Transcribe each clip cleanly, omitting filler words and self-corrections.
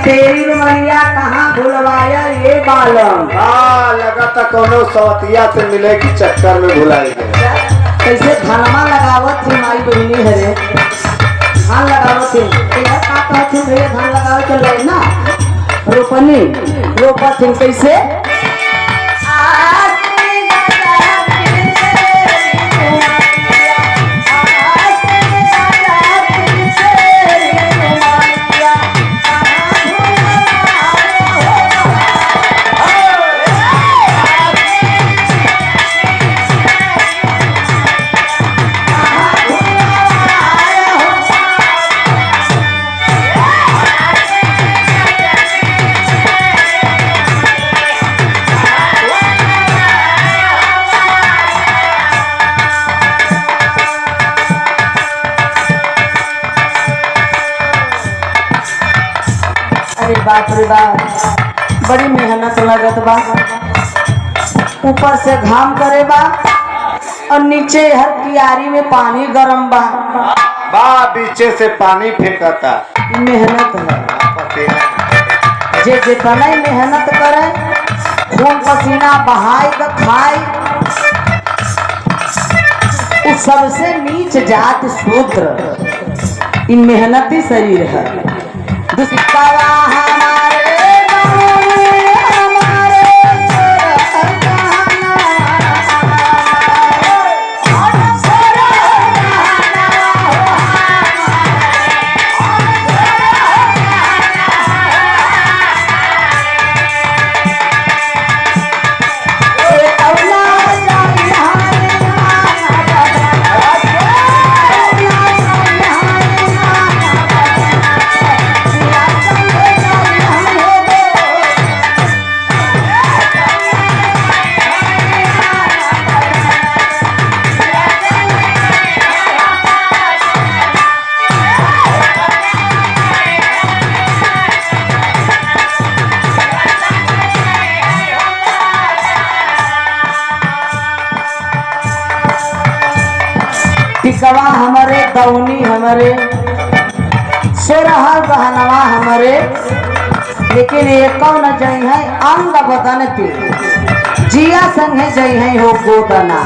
तेरी रुमलिया कहाँ भुलवाया ये बालम। लगा था कोनो सवतिया से मिले की चक्कर में भुलाई गए। कैसे धनमा लगावत थी माई बहनी हरे धान लगावत थी का कहती भैया धान लगावे चल रहे ना रोपनी रोपत थी कैसे बाप रे बाप बड़ी मेहनत लगत बा ऊपर से घाम करे बा और नीचे हर कियारी में पानी गरम बा पीछे से पानी फेंकता मेहनत है जे जितना ही मेहनत करे खून पसीना बहाई तो खाए उस सबसे नीच जात शूद्र इन मेहनती शरीर है टिकवा हमारे दौनी हमारे सोरहर बहनवा हमारे लेकिन एक न जई है अंग बदन पे जिया संगे जई है हो गोदना।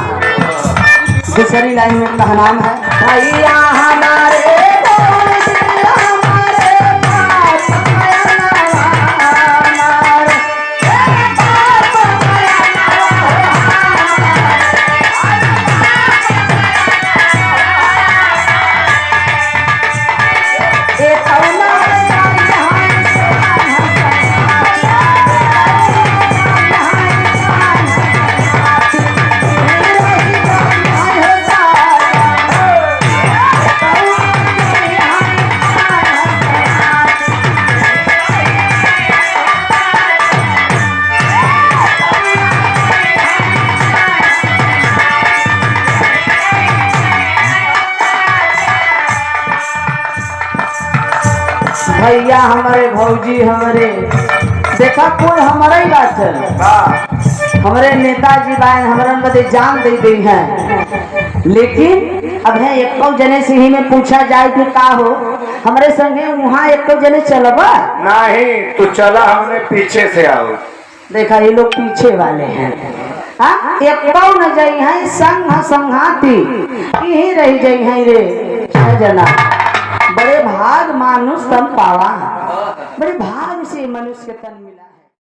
दूसरी लाइन में कहनाम है भैया हमारे भैया हमारे भौजी हमारे देखा कुल हमारा ही बात हमारे नेताजी बाइन हमारे बदे जान दे दी है लेकिन अब है एक जने से ही में पूछा जाए कि का हो हमारे संगे वहाँ एक जने चलबा नहीं तो चला हमने पीछे से आओ देखा ये लोग पीछे वाले हैं एक न जाई है संग संघाती यही रही जाई है रे जना बड़े भाग मानुष तन पावा बड़े भाग से मनुष्य के तन मिले।